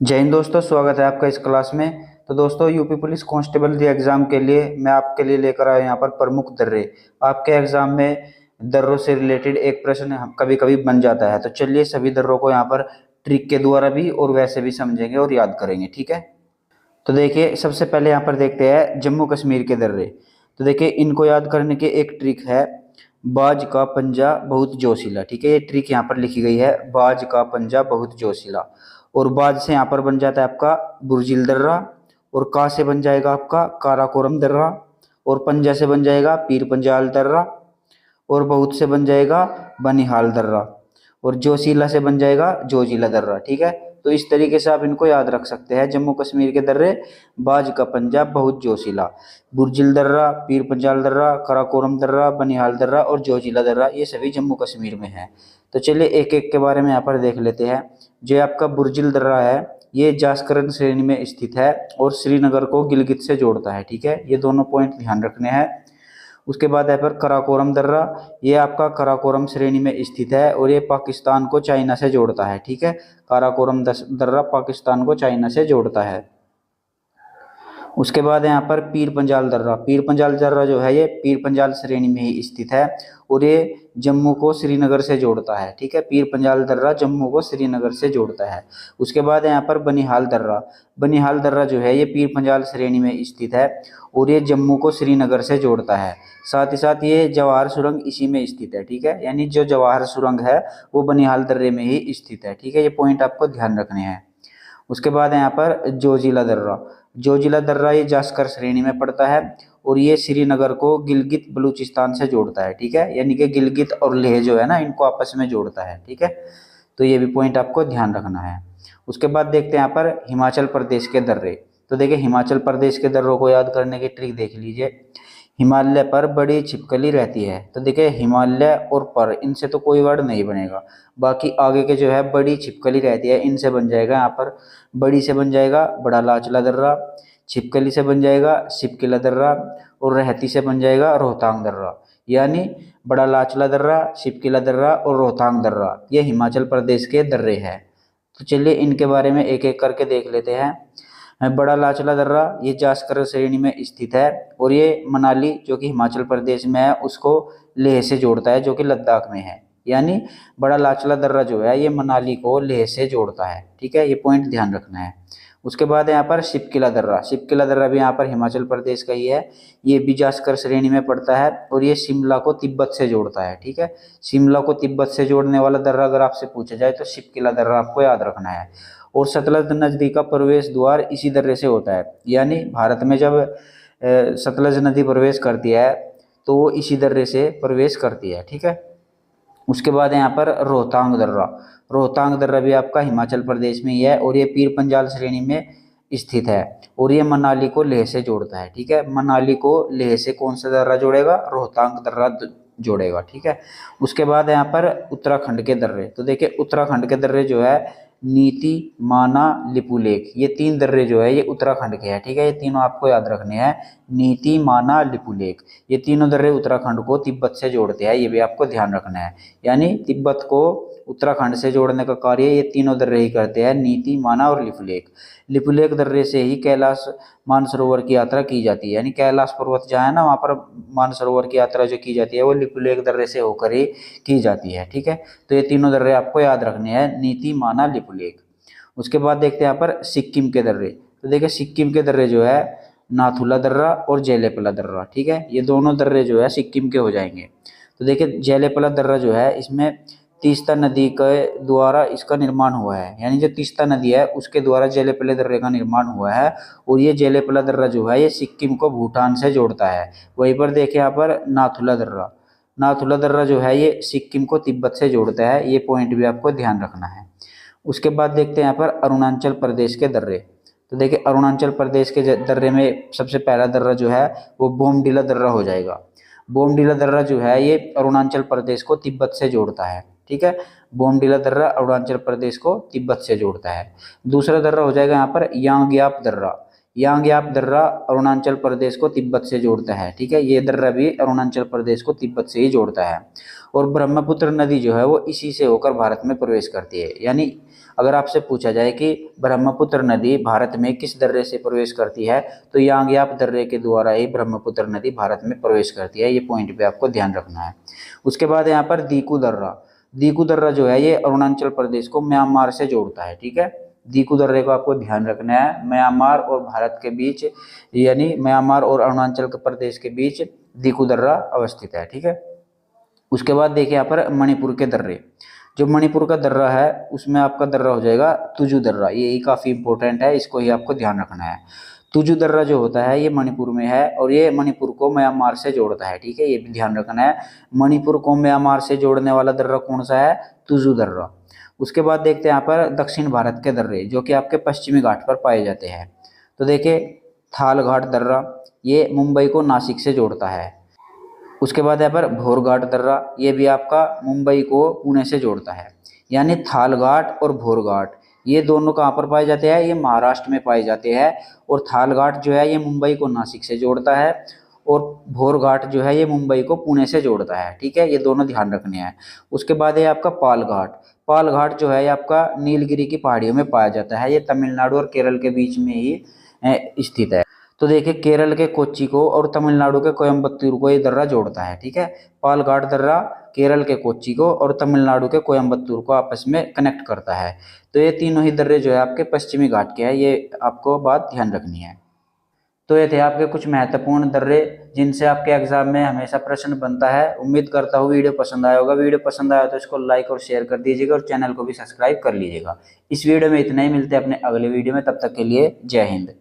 जय हिंद दोस्तों, स्वागत है आपका इस क्लास में। तो दोस्तों, यूपी पुलिस कांस्टेबल के एग्जाम के लिए मैं आपके लिए लेकर आया यहाँ पर प्रमुख दर्रे। आपके एग्जाम में दर्रों से रिलेटेड एक प्रश्न कभी कभी बन जाता है, तो चलिए सभी दर्रों को यहाँ पर ट्रिक के द्वारा भी और वैसे भी समझेंगे और याद करेंगे। ठीक है, तो देखिए सबसे पहले यहाँ पर देखते हैं जम्मू कश्मीर के दर्रे। तो देखिए इनको याद करने की एक ट्रिक है, बाज का पंजा बहुत जोशीला। ठीक है, ये ट्रिक यहाँ पर लिखी गई है, बाज का पंजा बहुत जोशीला। और बाज से यहाँ पर बन जाता है आपका बुर्जिल दर्रा, और का से बन जाएगा आपका काराकोरम दर्रा, और पंजा से बन जाएगा पीर पंजाल दर्रा, और बहुत से बन जाएगा बनिहाल दर्रा, और जोशीला से बन जाएगा जोजिला दर्रा। ठीक है, तो इस तरीके से आप इनको याद रख सकते हैं। जम्मू कश्मीर के दर्रे, बाज का पंजाब बहुत जोशीला, बुर्जिल दर्रा, पीर पंजाल दर्रा, कराकोरम दर्रा, बनिहाल दर्रा और जोजिला दर्रा, ये सभी जम्मू कश्मीर में है। तो चलिए एक एक के बारे में यहाँ पर देख लेते हैं। जो आपका बुर्जिल दर्रा है, ये जास्करन श्रेणी में स्थित है और श्रीनगर को गिलगित से जोड़ता है। ठीक है, ये दोनों पॉइंट ध्यान रखने हैं। उसके बाद है पर कराकोरम दर्रा, ये आपका कराकोरम श्रेणी में स्थित है और ये पाकिस्तान को चाइना से जोड़ता है। ठीक है, काराकोरम दर्रा पाकिस्तान को चाइना से जोड़ता है। उसके बाद यहाँ पर पीर पंजाल दर्रा, पीर पंजाल दर्रा जो है ये पीर पंजाल श्रेणी में ही स्थित है और ये जम्मू को श्रीनगर से जोड़ता है। ठीक है, पीर पंजाल दर्रा जम्मू को श्रीनगर से जोड़ता है। उसके बाद यहाँ पर बनिहाल दर्रा, बनिहाल दर्रा जो है ये पीर पंजाल श्रेणी में स्थित है और ये जम्मू को श्रीनगर से जोड़ता है। साथ ही साथ ये जवाहर सुरंग इसी में स्थित है। ठीक है, यानी जो जवाहर सुरंग है वो बनिहाल दर्रे में ही स्थित है। ठीक है, ये पॉइंट आपको ध्यान रखने हैं। उसके बाद यहाँ पर जोजिला दर्रा, जोजिला दर्रा ये जास्कर श्रेणी में पड़ता है और ये श्रीनगर को गिलगित बलूचिस्तान से जोड़ता है। ठीक है, यानी कि गिलगित और लेह जो है ना, इनको आपस में जोड़ता है। ठीक है, तो ये भी पॉइंट आपको ध्यान रखना है। उसके बाद देखते हैं यहाँ पर हिमाचल प्रदेश के दर्रे। तो देखिए हिमाचल प्रदेश के दर्रों को याद करने की ट्रिक देख लीजिए। हिमालय पर बड़ी छिपकली रहती है, तो देखिए हिमालय और पर, इनसे तो कोई वर्ड नहीं बनेगा। बाकी आगे के जो है बड़ी छिपकली रहती है, इनसे बन जाएगा यहाँ पर, बड़ी से बन जाएगा बड़ा लाचला दर्रा, छिपकली से बन जाएगा छिपकिला दर्रा, और रहती से बन जाएगा रोहतांग दर्रा। यानी बड़ा लाचला दर्रा, छिपकिला दर्रा और रोहतांग दर्रा, ये हिमाचल प्रदेश के दर्रे हैं। तो चलिए इनके बारे में एक एक करके देख लेते हैं। बड़ा लाचला दर्रा ये जास्कर श्रेणी में स्थित है और ये मनाली जो कि हिमाचल प्रदेश में है उसको लेह से जोड़ता है जो कि लद्दाख में है। यानी बड़ा लाचला दर्रा जो है ये मनाली को लेह से जोड़ता है। ठीक है, ये पॉइंट ध्यान रखना है। उसके बाद यहाँ पर शिपकिला दर्रा, शिपकिला दर्रा भी यहाँ पर हिमाचल प्रदेश का ही है, ये भी जास्कर श्रेणी में पड़ता है और ये शिमला को तिब्बत से जोड़ता है। ठीक है, शिमला को तिब्बत से जोड़ने वाला दर्रा अगर आपसे पूछा जाए तो शिपकिला दर्रा आपको याद रखना है। और सतलज नदी का प्रवेश द्वार इसी दर्रे से होता है। यानी भारत में जब सतलज नदी प्रवेश करती है तो वो इसी दर्रे से प्रवेश करती है। ठीक है, उसके बाद यहाँ पर रोहतांग दर्रा, रोहतांग दर्रा भी आपका हिमाचल प्रदेश में ही है और ये पीर पंजाल श्रेणी में स्थित है और ये मनाली को लेह से जोड़ता है। ठीक है, मनाली को लेह से कौन सा दर्रा जोड़ेगा? रोहतांग दर्रा जोड़ेगा। ठीक है, उसके बाद यहाँ पर उत्तराखंड के दर्रे। तो देखिए उत्तराखंड के दर्रे जो है नीति, माना, लिपुलेख, ये तीन दर्रे जो है ये उत्तराखंड के हैं। ठीक है, ये तीनों आपको याद रखने हैं, नीति, माना, लिपुलेख, ये तीनों दर्रे उत्तराखंड को तिब्बत से जोड़ते हैं, ये भी आपको ध्यान रखना है। यानी तिब्बत को उत्तराखंड से जोड़ने का कार्य ये तीनों दर्रे ही करते हैं, नीति, माना और लिपुलेख। लिपुलेख दर्रे से ही कैलाश मानसरोवर की यात्रा की जाती है। यानी कैलाश पर्वत जहाँ है ना, वहाँ पर मानसरोवर की यात्रा जो की जाती है वो लिपुलेख दर्रे से होकर ही की जाती है। ठीक है, तो ये तीनों दर्रे आपको याद रखने हैं, नीति, माना, लिपुलेख। उसके बाद देखते हैं यहाँ पर सिक्किम के दर्रे। तो देखिए सिक्किम के दर्रे जो है नाथुला दर्रा और जेलेपला दर्रा। ठीक है, ये दोनों दर्रे जो है सिक्किम के हो जाएंगे। तो देखिए जेलेपला दर्रा जो है इसमें तीस्ता नदी के द्वारा इसका निर्माण हुआ है। यानी जो तीस्ता नदी है उसके द्वारा जेलेपला दर्रे का निर्माण हुआ है और ये जेलेपला दर्रा जो है ये सिक्किम को भूटान से जोड़ता है। वहीं पर देखिए यहाँ पर नाथुला दर्रा, नाथुला दर्रा जो है ये सिक्किम को तिब्बत से जोड़ता है, ये पॉइंट भी आपको ध्यान रखना है। उसके बाद देखते हैं यहाँ पर अरुणाचल प्रदेश के दर्रे। तो देखिए अरुणाचल प्रदेश के दर्रे में सबसे पहला दर्रा जो है वो बोमडिला दर्रा हो जाएगा। बोमडिला दर्रा जो है ये अरुणाचल प्रदेश को तिब्बत से जोड़ता है। ठीक है, बोमडिला दर्रा अरुणाचल प्रदेश को तिब्बत से जोड़ता है। दूसरा दर्रा हो जाएगा यहाँ पर यांग्याप दर्रा, यांग्याप दर्रा अरुणाचल प्रदेश को तिब्बत से जोड़ता है। ठीक है, ये दर्रा भी अरुणाचल प्रदेश को तिब्बत से ही जोड़ता है। और ब्रह्मपुत्र नदी जो है वो इसी से होकर भारत में प्रवेश करती है। यानी अगर आपसे पूछा जाए कि ब्रह्मपुत्र नदी भारत में किस दर्रे से प्रवेश करती है, तो यांग्याप दर्रे के द्वारा ही ब्रह्मपुत्र नदी भारत में प्रवेश करती है। ये पॉइंट पे आपको ध्यान रखना है। उसके बाद यहाँ पर दीकू दर्रा, दीकू दर्रा जो है ये अरुणाचल प्रदेश को म्यांमार से जोड़ता है। ठीक है, दीकू दर्रे को आपको ध्यान रखना है। म्यांमार और भारत के बीच, यानी म्यांमार और अरुणाचल प्रदेश के बीच दीकू दर्रा अवस्थित है। ठीक है, उसके बाद देखिए यहाँ पर मणिपुर के दर्रे, जो मणिपुर का दर्रा है उसमें आपका दर्रा हो जाएगा तुजू दर्रा। ये काफ़ी इंपॉर्टेंट है, इसको ही आपको ध्यान रखना है। तुजू दर्रा जो होता है ये मणिपुर में है और ये मणिपुर को म्यांमार से जोड़ता है। ठीक है, ये भी ध्यान रखना है। मणिपुर को म्यांमार से जोड़ने वाला दर्रा कौन सा है? तुजू दर्रा। उसके बाद देखते हैं यहाँ पर दक्षिण भारत के दर्रे, जो कि आपके पश्चिमी घाट पर पाए जाते हैं। तो देखिए थाल घाट दर्रा, ये मुंबई को नासिक से जोड़ता है। उसके बाद यहाँ पर भोरघाट दर्रा, ये भी आपका मुंबई को पुणे से जोड़ता है। यानी थालघाट और भोरघाट ये दोनों कहाँ पर पाए जाते हैं? ये महाराष्ट्र में पाए जाते हैं। और थालघाट जो है ये मुंबई को नासिक से जोड़ता है और भोरघाट जो है ये मुंबई को पुणे से जोड़ता है। ठीक है, ये दोनों ध्यान रखने हैं। उसके बाद है आपका पालघाट, पालघाट जो है ये आपका नीलगिरी की पहाड़ियों में पाया जाता है। ये तमिलनाडु और केरल के बीच में ही स्थित है। तो देखिए केरल के कोच्चि को और तमिलनाडु के कोयम्बतूर को ये दर्रा जोड़ता है। ठीक है, पालघाट दर्रा केरल के कोच्चि को और तमिलनाडु के कोयम्बतूर को आपस में कनेक्ट करता है। तो ये तीनों ही दर्रे जो है आपके पश्चिमी घाट के हैं, ये आपको बात ध्यान रखनी है। तो ये थे आपके कुछ महत्वपूर्ण दर्रे जिनसे आपके एग्जाम में हमेशा प्रश्न बनता है। उम्मीद करता हूँ वीडियो पसंद आया होगा। वीडियो पसंद आया तो इसको लाइक और शेयर कर दीजिएगा और चैनल को भी सब्सक्राइब कर लीजिएगा। इस वीडियो में इतना ही, मिलते हैं अपने अगले वीडियो में, तब तक के लिए जय हिंद।